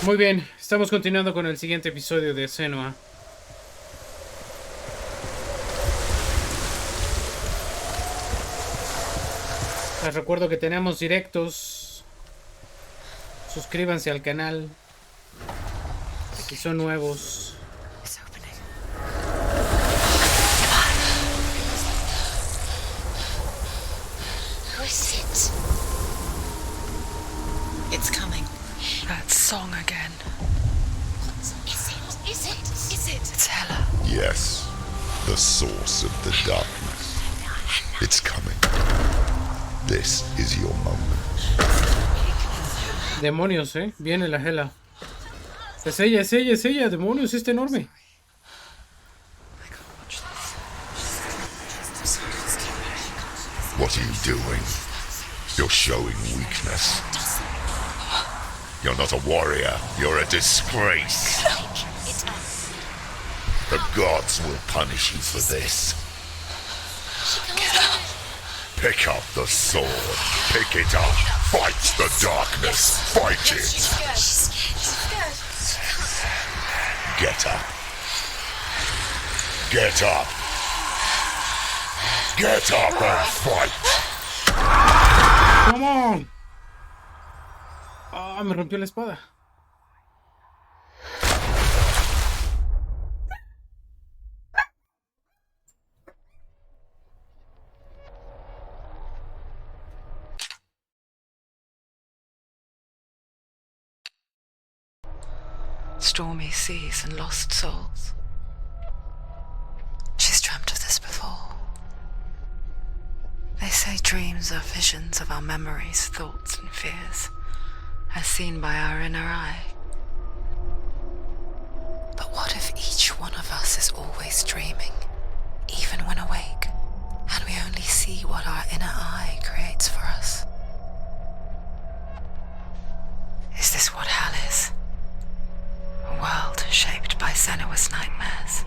Muy bien, estamos continuando con el siguiente episodio de Senua. Les recuerdo que tenemos directos. Suscríbanse al canal si son nuevos. It's coming. That song again. Is it? It's Hela. Yes, the source of the darkness. It's coming. This is your moment. Demonios, viene la Hela. Es ella, demonios, está enorme. What are you doing? You're showing weakness. You're not a warrior, you're a disgrace. The gods will punish you for this. Pick up the sword. Pick it up. Fight the darkness. Fight it. Get up. Get up. Get up and fight. Come on. Ah, me rompió la espada. Stormy seas and lost souls. She's dreamt of this before. They say dreams are visions of our memories, thoughts and fears, as seen by our inner eye. But what if each one of us is always dreaming, even when awake, and we only see what our inner eye creates for us? Is this what hell is? A world shaped by Senua's nightmares.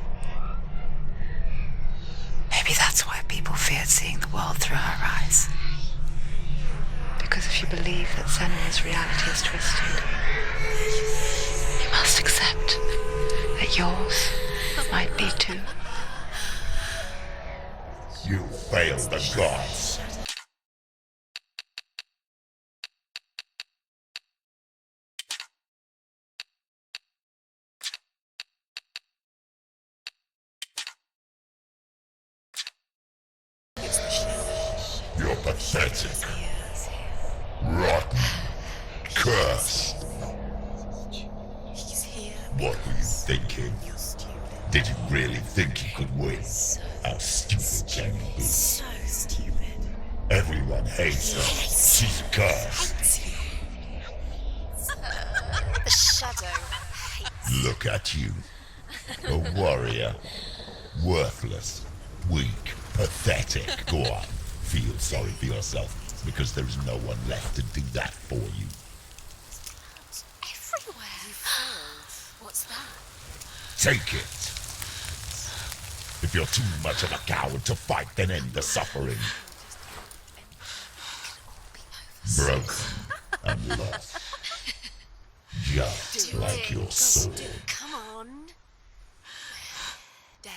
Maybe that's why people feared seeing the world through her eyes. Because if you believe that Senua's reality is twisted, you must accept that yours might be too. You failed the gods. You're pathetic, rotten, cursed. What were you thinking? Did you really think you could win? How stupid can you be? So stupid. Everyone hates her. She's cursed. The shadow hates. Look at you. A warrior. Worthless. Weak. Pathetic. Go on. Feel sorry for yourself, because there is no one left to do that for you. Everywhere. You failed. What's that? Take it. If you're too much of a coward to fight, then end the suffering. Broken and lost. Just like your sword. Come on. Dare.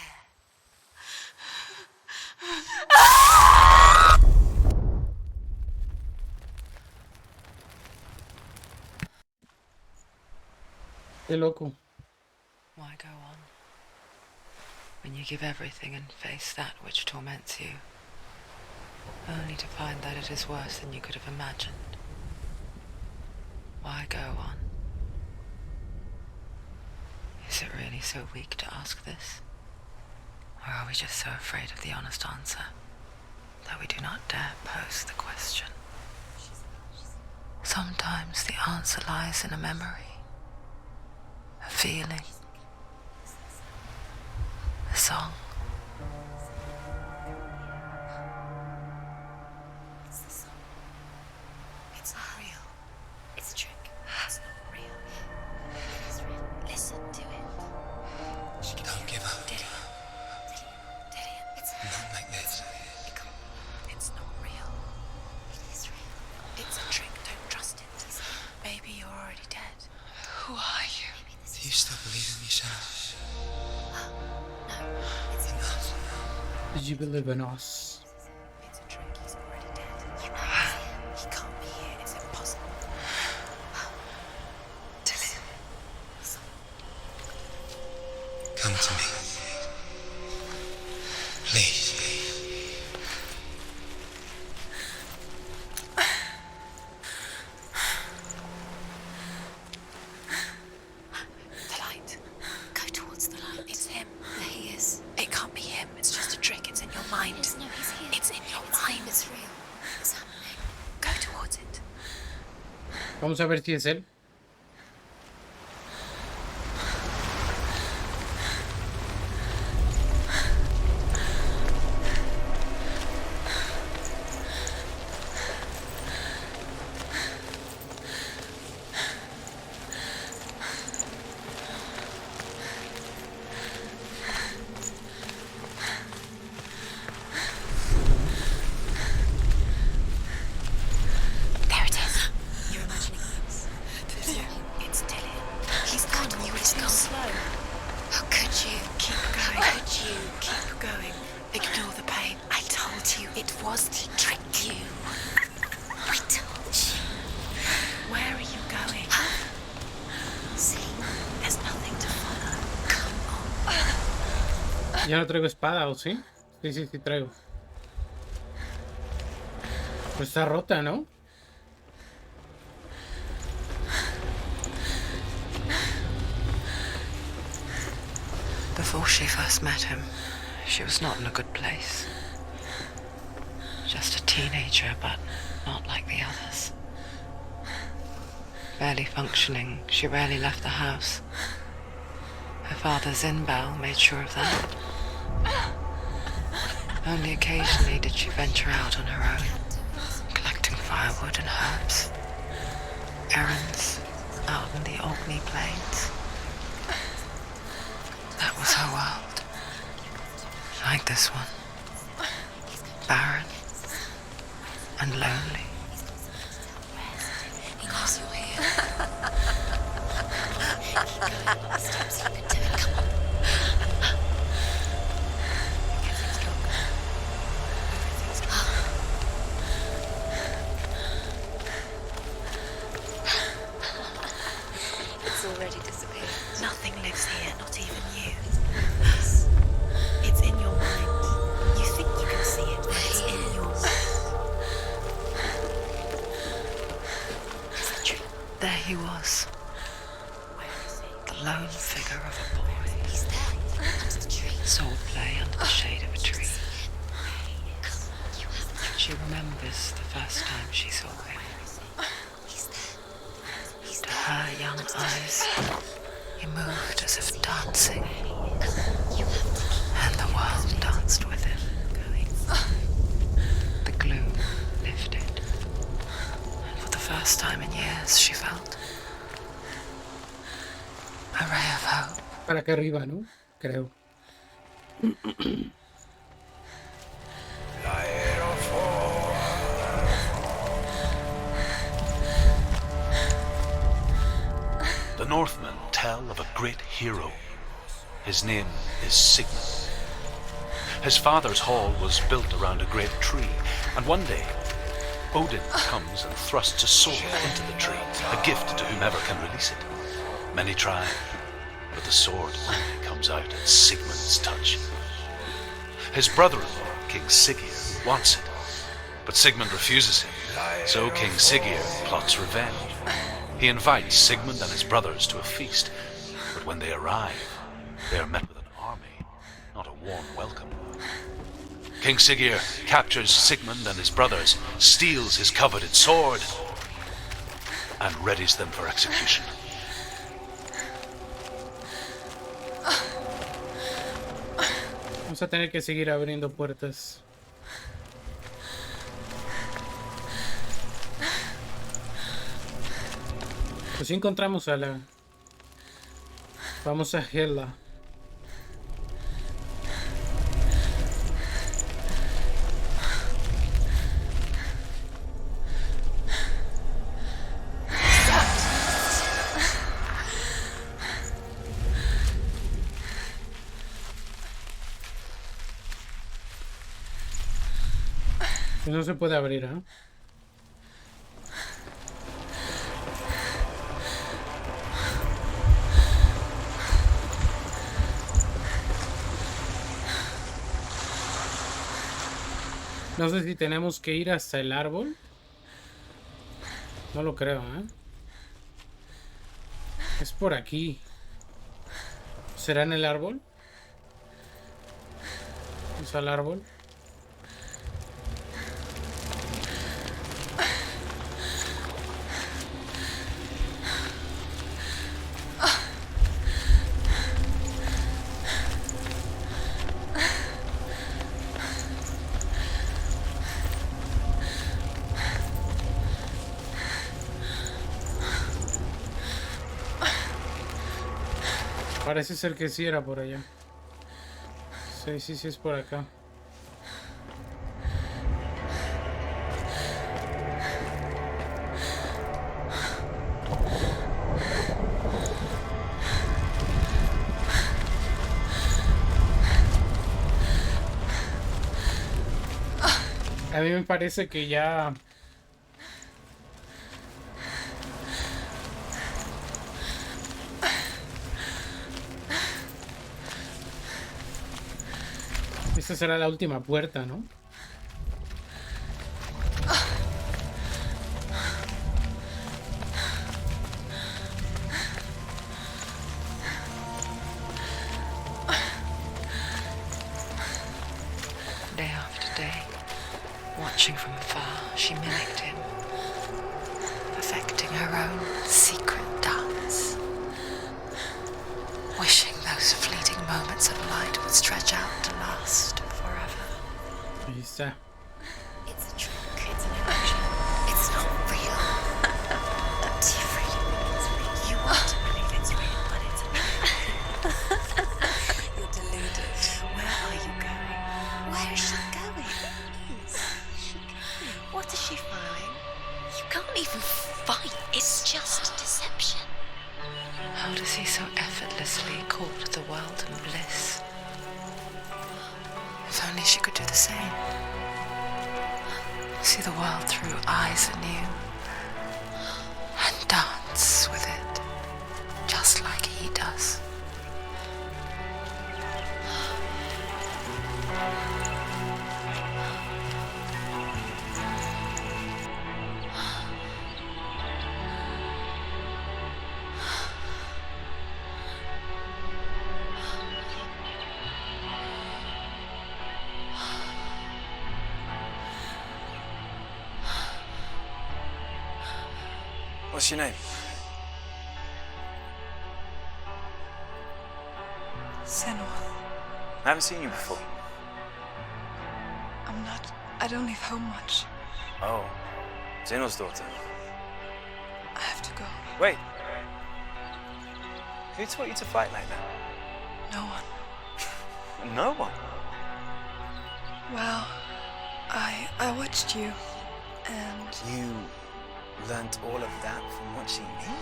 Qué loco. Why go on? When you give everything and face that which torments you, only to find that it is worse than you could have imagined. Why go on? Is it really so weak to ask this? Or are we just so afraid of the honest answer that we do not dare pose the question? Sometimes the answer lies in a memory, a feeling, a song. It's the song. It's not real. It's a trick. It's not real. It is real. Listen to it. Don't give up. Did it. It's Not like this. It's not real. It is real. It's a trick. Don't trust it. Maybe you're already dead. Who are You still believe in me, Senua? No, it's not. Did you believe in us? It's a trick. He's already dead. You know he's here. He can't be here. It's impossible. Dilly. Come to me. Please. The light. Go towards the light. It's him. There he is. It can't be him. It's just a trick. It's in your mind. No, he's here. It's in your mind. It's real. It's happening. Go towards it. Vamos a ver si es él. There it is. You're imagining things. It's Dilly. He's gone. You were too slow. How could you? Keep going. How could you? Keep going. Ignore the pain. I told you it was to trick you. I told you. Where are you going? See, there's nothing to follow. Come on. Ya no traigo espada, ¿o sí? Sí traigo. Pues está rota, ¿no? Before she first met him, she was not in a good place. Just a teenager, but not like the others. Barely functioning, she rarely left the house. Her father's in-bell made sure of that. Only occasionally did she venture out on her own, collecting firewood and herbs. Errands out in the Orkney plains. That was her world. Like this one. Barren and lonely. He knows you're here. Keep going. Steps, you can do it. Come on. Everything's stronger. Everything's stronger. It's already disappeared. Nothing lives here, not even you. It's in your mind. You think you can see it, but it's in your mind. Is it true? There he was, Where is he? the lone figure of a boy. He's there. Under the tree. Swordplay under the shade of a tree. Come on, you have to. She remembers the first time she saw him. He's there. He's To there. her young eyes, he moved as if dancing, You have to and the world danced with him. The gloom lifted, and for the first time in years she felt a ray of hope. Para acá arriba, ¿no? Creo. The Northmen tell of a great hero. His name is Sigmund. His father's hall was built around a great tree, and one day Odin comes and thrusts a sword into the tree, a gift to whomever can release it. Many try, but the sword only comes out at Sigmund's touch. His brother-in-law, King Siggeir, wants it, but Sigmund refuses him, so King Siggeir plots revenge. He invites Sigmund and his brothers to a feast, but when they arrive, they are met with an army, not a warm welcome. King Siggeir captures Sigmund and his brothers, steals his coveted sword, and readies them for execution. Vamos a tener que seguir abriendo puertas. Pues sí encontramos a la... Vamos a Hela. No se puede abrir, ¿eh? No sé si tenemos que ir hasta el árbol. No lo creo, ¿eh? Es por aquí. ¿Será en el árbol? ¿Es al árbol? Parece ser que sí era por allá. Sí, es por acá. A mí me parece que ya... Esta será la última puerta, ¿no? Day after day, watching from afar, she mimicked him, perfecting her own secret dance, wishing those fleeting moments of light would stretch out to last forever. Ahí está. It's a trick. It's an illusion. It's not real. Do you really believe it's real? You want to believe it's real, but it's real. You're deluded. Where are you going? Where is she going? What is she following? You can't even fight. It's just deception. How does he so effortlessly court the world and bliss? If only she could do the same. See the world through eyes anew and dance with it, just like he does. What's your name? Senua. I haven't seen you before. I don't leave home much. Oh, Zeno's daughter. I have to go. Wait. Who taught you to fight like that? No one. No one? Well, I watched you, and You learnt all of that from watching me?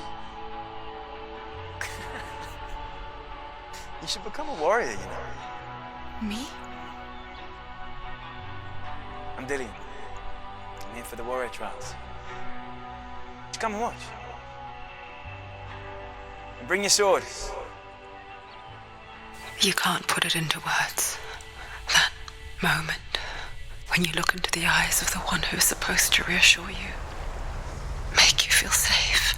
You should become a warrior, you know. me? I'm Dillian. I'm here for the warrior trials. Just come and watch. And bring your sword. You can't put it into words. That moment when you look into the eyes of the one who's supposed to reassure you, make you feel safe.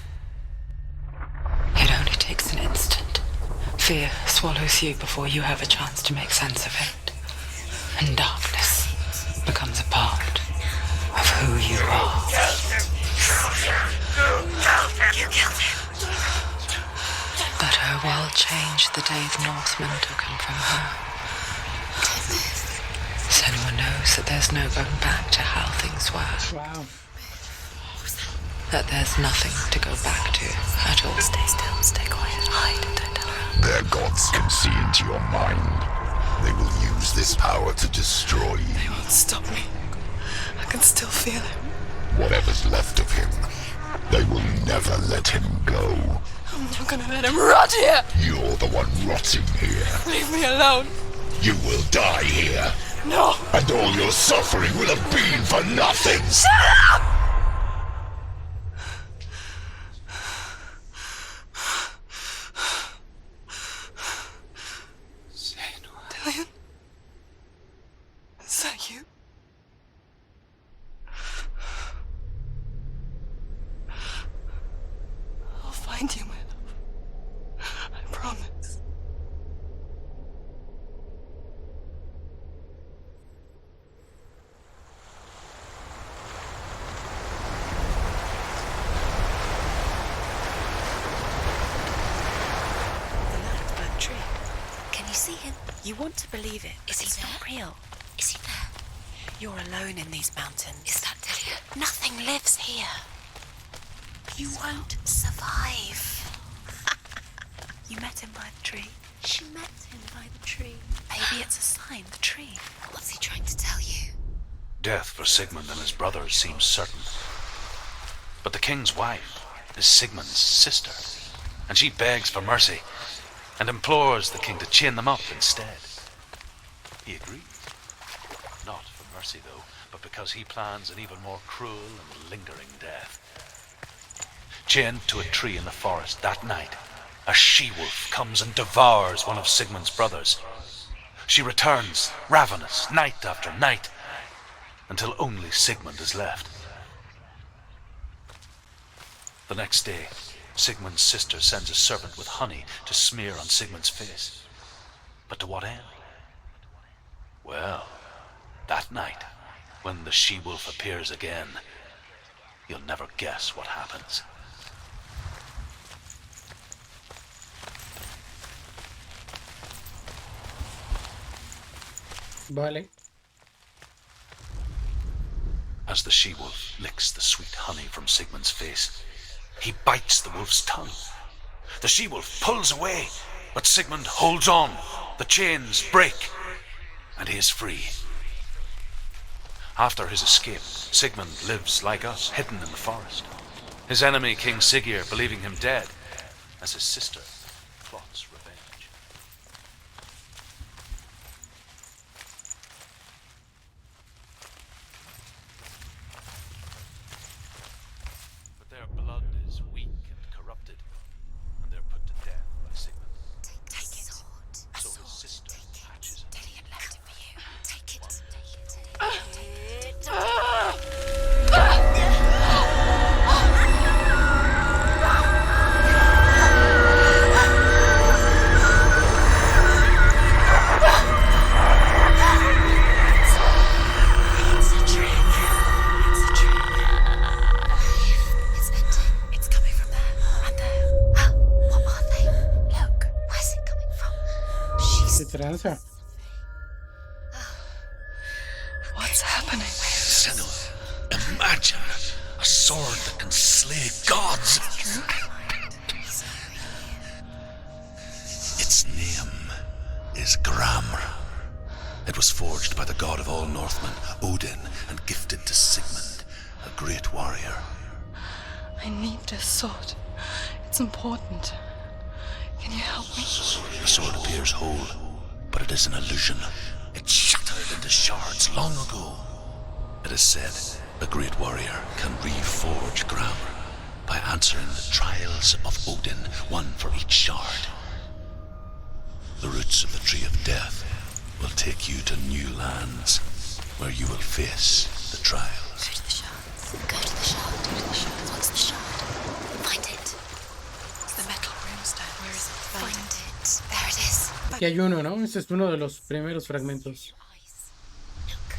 It only takes an instant. Fear swallows you before you have a chance to make sense of it. And darkness becomes a part of who you are. You killed him. But her world changed the day the Northmen took him from her. Senua knows that there's no going back to how things were. Wow. That there's nothing to go back to at all. Stay still, stay quiet, hide, don't tell her. Their gods can see into your mind. They will use this power to destroy you. They won't stop me. I can still feel him. Whatever's left of him, they will never let him go. I'm not gonna let him rot here. You're the one rotting here. Leave me alone. You will die here. No! And all your suffering will have been for nothing! Dillian? Is that you? I'll find you, my love. I promise. The light tree. Can you see him? You want to believe it. Is he not real? Is he there? You're alone in these mountains. Is that Dillian? Nothing lives here. You won't survive. You met him by the tree. She met him by the tree. Maybe it's a sign, the tree. What's he trying to tell you? Death for Sigmund and his brothers seems certain. But the king's wife is Sigmund's sister, and she begs for mercy and implores the king to chain them up instead. He agrees. Not for mercy, though, but because he plans an even more cruel and lingering death. Chained to a tree in the forest that night, a she-wolf comes and devours one of Sigmund's brothers. She returns, ravenous, night after night, until only Sigmund is left. The next day, Sigmund's sister sends a servant with honey to smear on Sigmund's face. But to what end? Well, that night, when the she-wolf appears again, you'll never guess what happens. Vale. As the she-wolf licks the sweet honey from Sigmund's face, he bites the wolf's tongue. The she-wolf pulls away, but Sigmund holds on. The chains break, and he is free. After his escape, Sigmund lives like us, hidden in the forest. His enemy, King Siggeir, believing him dead, as his sister plots revenge. But their blood is weak and corrupted, and they're put to death by Sigmund. Take it. So his sister hatches it. Dillian left it for you. Take it. It's a trick. It's ending. It's coming from there and there. What are they? Look. Where's it coming from? She's ¿Qué tranza? What's happening? Senua, imagine a sword that can slay gods. Its name is Gramr. It was forged by the god of all Northmen, Odin, and gifted to Sigmund, a great warrior. I need this sword. It's important. Can you help me? The sword appears whole, but it is an illusion. It shattered into shards long ago. It is said a great warrior can reforge Gramr by answering the trials of Odin, one for each shard. The roots of the Tree of Death will take you to new lands, where you will face the trials. Go to the shard. Go to the shard. What's the shard? Find it. It's the metal runestone. Where is it? Find it. There it is. Aquí hay uno, ¿no? Este es uno de los primeros fragmentos. Look.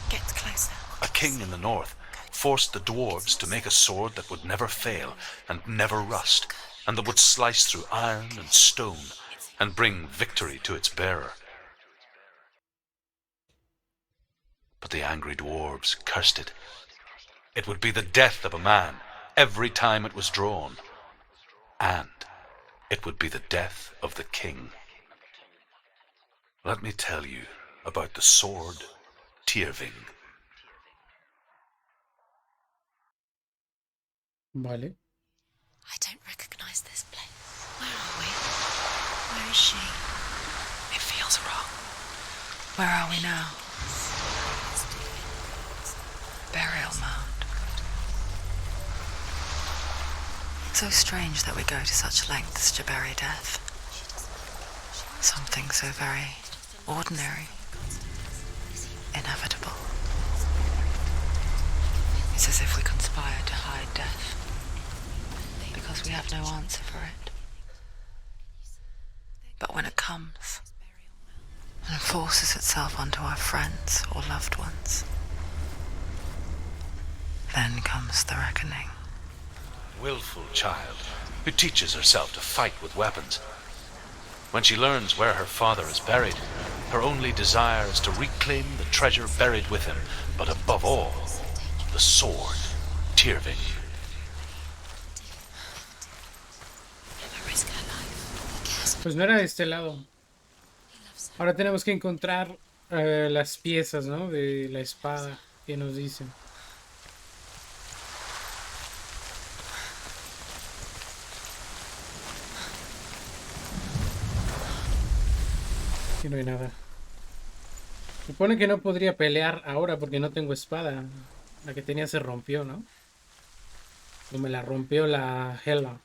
Get closer. A king in the north forced the dwarves to make a sword that would never fail and never rust, and that would slice through iron and stone and bring victory to its bearer. But the angry dwarves cursed it. It would be the death of a man every time it was drawn, and it would be the death of the king. Let me tell you about the sword Tyrving. Vale. I don't recognize this place. Where are we? Where is she? It feels wrong. Where are we now? Burial mound. So strange that we go to such lengths to bury death. Something so very ordinary, inevitable. It's as if we conspire to hide death, because we have no answer for it. But when it comes, and forces itself onto our friends or loved ones, then comes the reckoning. Willful child, who teaches herself to fight with weapons. When she learns where her father is buried, her only desire is to reclaim the treasure buried with him, but above all, the sword, Tyrving. Pues no era de este lado. Ahora tenemos que encontrar las piezas, ¿no? De la espada que nos dicen. Aquí no hay nada. Supone que no podría pelear ahora porque no tengo espada. La que tenía se rompió, ¿no? O me la rompió la Hela.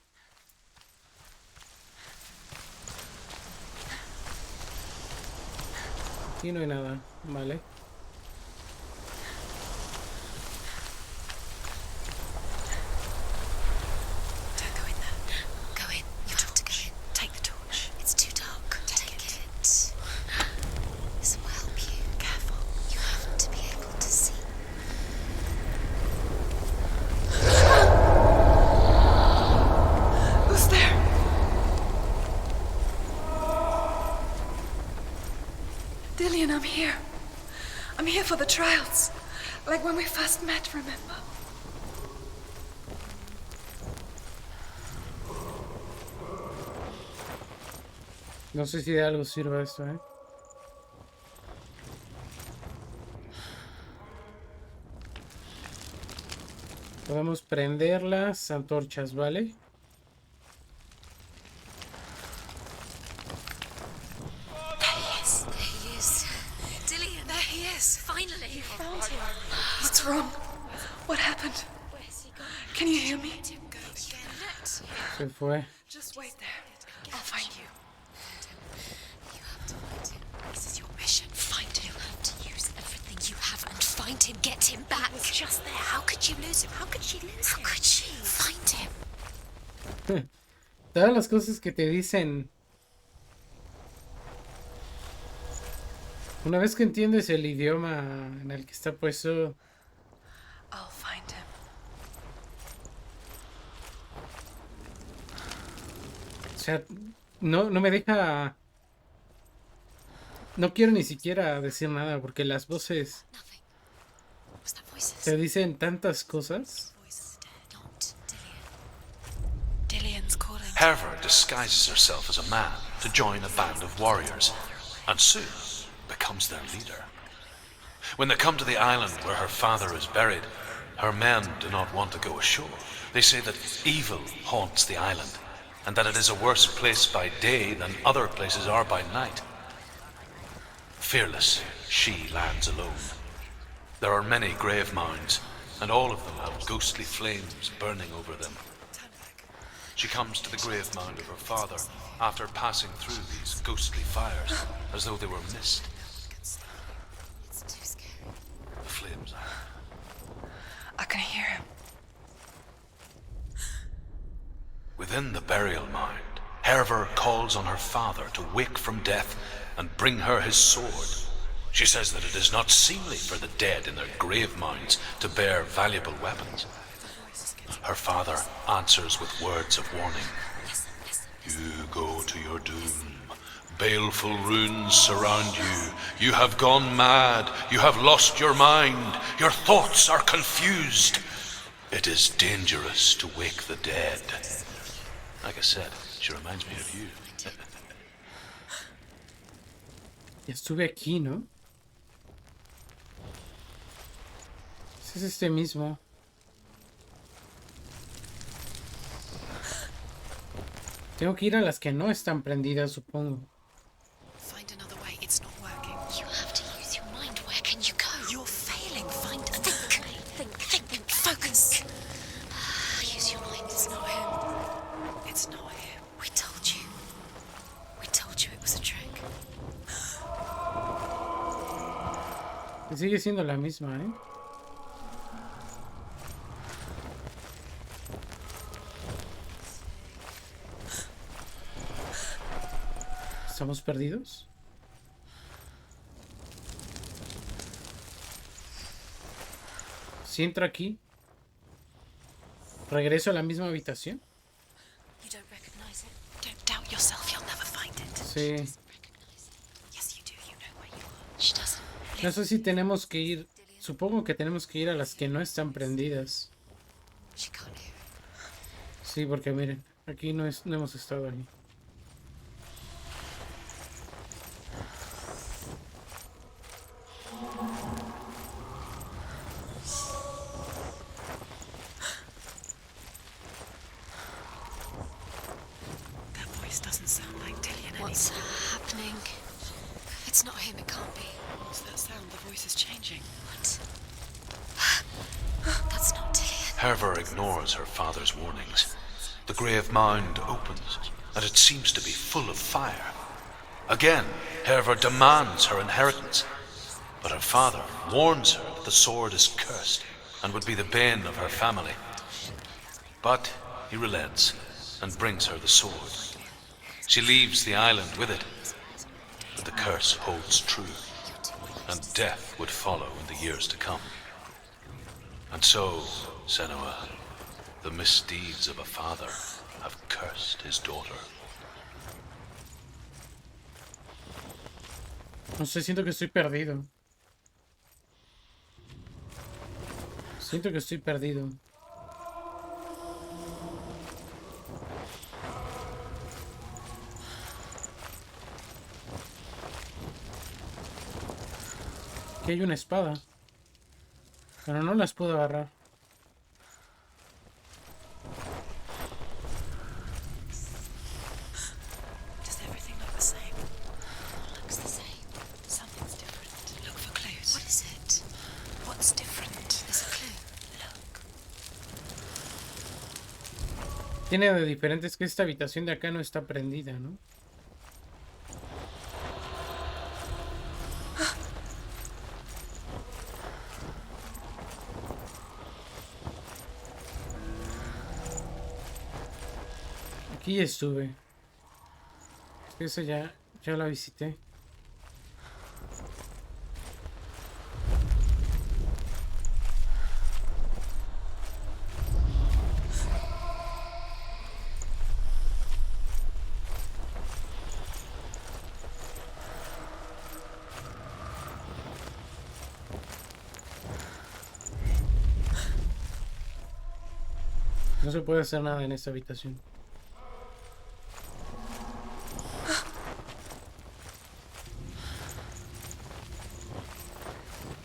Aquí no hay nada, vale. Don't go in there. Go in. You have to go in. Take the torch. It's too dark. Take it. This will help you. Careful. You have to be able to see. Who's there? Dillian, I'm here. I'm here for the trials. Like when we first met, remember? No sé si de algo sirva esto, ¿eh? Podemos prender las antorchas, ¿vale? There he is. Dillian, there he is. Finally. You found him. What's wrong? What happened? Where's he gone? Can you hear me? Let him go again. Se fue. Just wait there. I'll find you. You have to find him. This is your mission. Find him. You have to use everything you have and find him. Get him back. He was just there. How could you lose him? How could she lose him? How could she? Find him. Todas las cosas que te dicen. Una vez que entiendes el idioma en el que está puesto, I'll find him. o sea, no me deja. No quiero ni siquiera decir nada porque las voces Nothing. Was that voices? te dicen tantas cosas. Voices dead. Not Dillian. Dillian's calling. Herver disguises herself as a man to join a band of warriors, and soon becomes their leader. When they come to the island where her father is buried, her men do not want to go ashore. They say that evil haunts the island, and that it is a worse place by day than other places are by night. Fearless, she lands alone. There are many grave mounds, and all of them have ghostly flames burning over them. She comes to the grave mound of her father after passing through these ghostly fires, as though they were mist. It's too scary. The flames are. I can hear him. Within the burial mound, Herver calls on her father to wake from death and bring her his sword. She says that it is not seemly for the dead in their grave mounds to bear valuable weapons. Her father answers with words of warning. You go to your doom. Baleful runes surround you. You have gone mad. You have lost your mind. Your thoughts are confused. It is dangerous to wake the dead. Like I said, she reminds me of you. Ya estuve aquí, ¿no? Ese es este mismo. Tengo que ir a las que no están prendidas, supongo. Find another way. It's not working. You have to Y sigue siendo la misma, ¿eh? ¿Estamos perdidos? Si entro aquí, regreso a la misma habitación. You don't recognize it? Don't doubt yourself, you'll never find it. Sí. Yes, you do, you know where you are. She doesn't. No sé si tenemos que ir. Supongo que tenemos que ir a las que no están prendidas. She can't hear it. Sí, porque miren, aquí no hemos estado ahí. That voice doesn't sound like Dillian What's anymore. happening? It's not him, it can't be. What's that sound? The voice is changing. What? That's not Dillian. Herver ignores her father's warnings. The grave mound opens, and it seems to be full of fire. Again, Herver demands her inheritance, but her father warns her that the sword is cursed and would be the bane of her family. But he relents and brings her the sword. She leaves the island with it, but the curse holds true, and death would follow in the years to come. And so, Senua, the misdeeds of a father have cursed his daughter. No sé, siento que estoy perdido. Siento que estoy perdido. Aquí hay una espada. Pero no las puedo agarrar. Does everything look the same? Looks the same. Something's different. Look for clues. What is it? What's different? There's a clue. Look. Tiene de diferentes que esta habitación de acá no está prendida, ¿no? Aquí estuve. Esa ya la visité. No se puede hacer nada en esta habitación.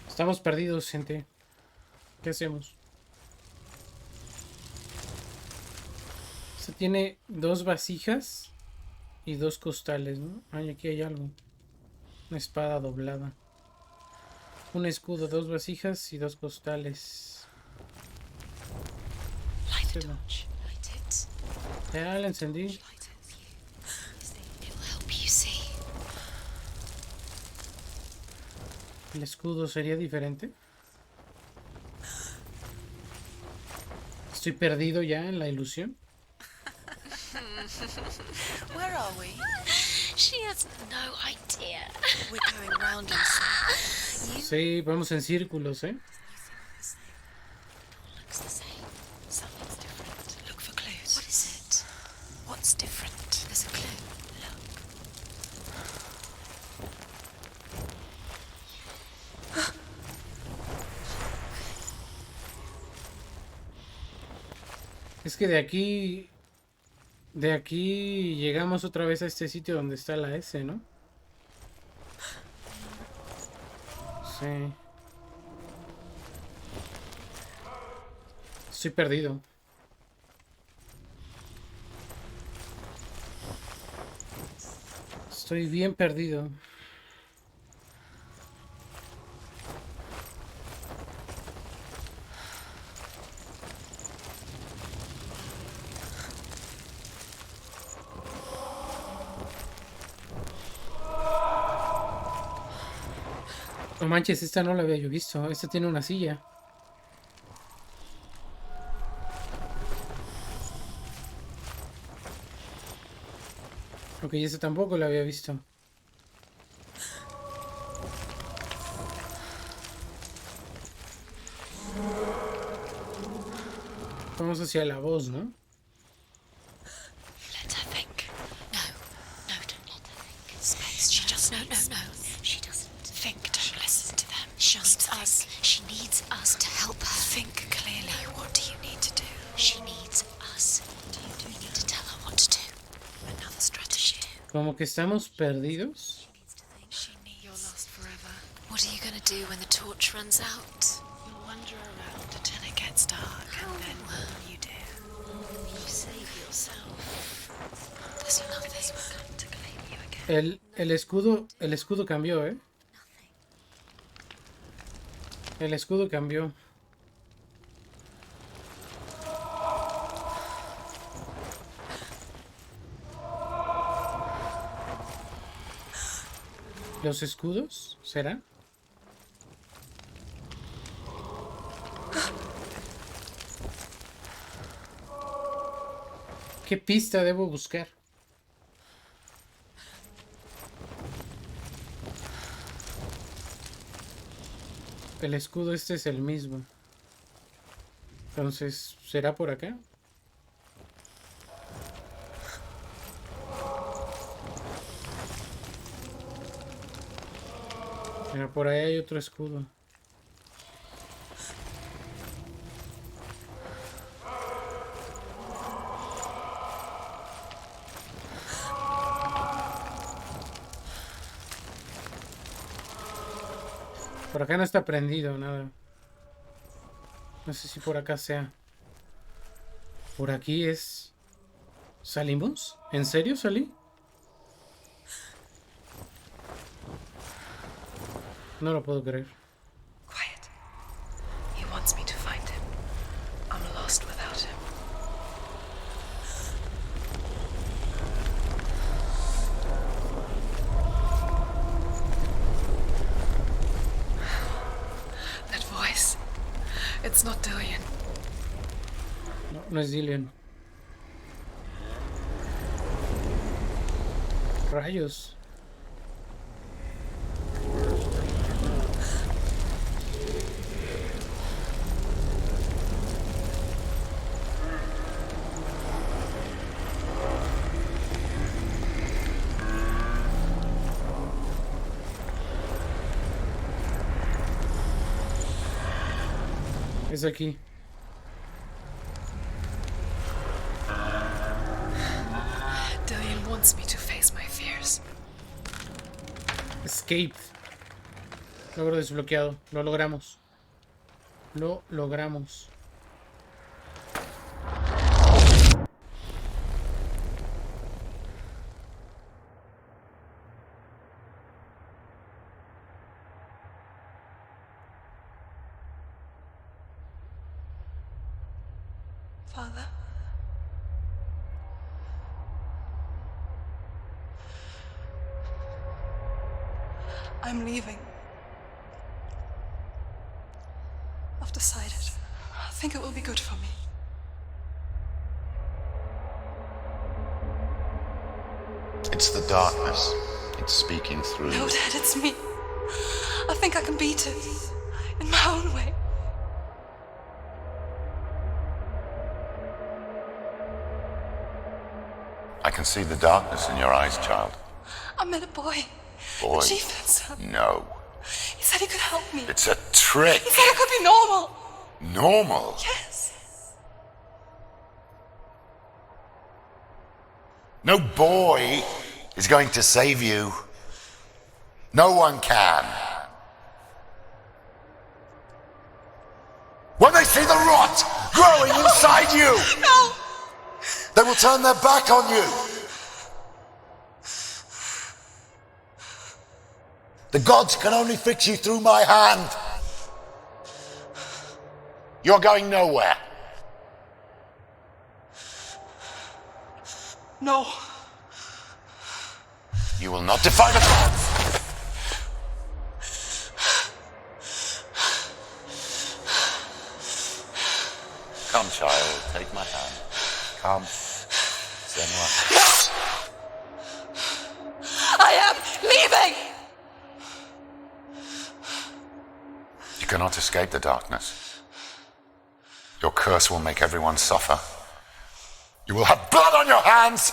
Estamos perdidos, gente. ¿Qué hacemos? Se tiene 2 vasijas y 2 costales, ¿no? Ay, aquí hay algo. Una espada doblada. Un escudo, 2 vasijas y 2 costales. Light the Sí, no. torch. Light it. Ya la encendí. Light it. It will help you see. ¿El escudo sería diferente? ¿Estoy perdido ya en la ilusión? Where are we? She has no idea. We're going round in circles. Sí, vamos en círculos, ¿eh? Looks the same. Something's different. Look for clues. What is it? What's different? There's a clue. Es que de aquí llegamos otra vez a este sitio donde está la S, ¿no? Sí. Estoy perdido. Estoy bien perdido. No manches, esta no la había yo visto. Esta tiene una silla. Ok, esta tampoco la había visto. Vamos hacia la voz, ¿no? Let her think. No, don't let her think. Space. She just no. She doesn't think. Don't listen to them. She needs us. She needs us to help her. Think clearly. What do you need to do? She needs us. Do you need to tell her what to do? Another strategy. Como que estamos perdidos. You're lost forever. What are you gonna do when the torch runs out? You'll wander around until it gets dark, and then what will you do? You save yourself. There's nothing will come to claim you again. El escudo cambió, ¿eh? El escudo cambió. ¿Los escudos? ¿Será? ¿Qué pista debo buscar? El escudo este es el mismo. Entonces, ¿será por acá? Mira, por ahí hay otro escudo. Por acá no está prendido nada. No sé si por acá sea. Por aquí es... ¿Salimos? ¿En serio salí? No lo puedo creer. Quiet. He wants me to find him. I'm lost without him. That voice. It's not Dillian. No, no es Dillian. Rayos. Es aquí. Dillian wants me to face my fears. Escape. Logro desbloqueado. Lo logramos. Lo logramos. Father? I'm leaving. I've decided. I think it will be good for me. It's the darkness. It's speaking through No, you. Dad, it's me. I think I can beat it. In my own way. I can see the darkness in your eyes, child. I met a boy. Boy. The chieftain's son. No. He said he could help me. It's a trick. He said I could be normal. Normal. Yes. No boy is going to save you. No one can. When they see the rot growing inside you, No! they will turn their back on you. The gods can only fix you through my hand. You're going nowhere. No. You will not defy the gods. Come, child, take my hand. Come. Senua. I am leaving! You cannot escape the darkness. Your curse will make everyone suffer. You will have blood on your hands!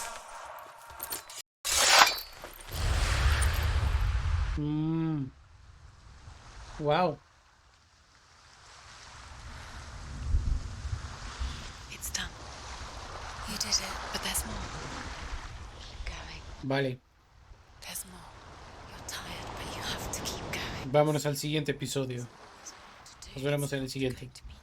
Wow. It's done. You did it, but there's more. Keep going. Vale. There's more. You're tired, but you have to keep going. Vámonos al siguiente episodio. Nos veremos en el siguiente. Going to be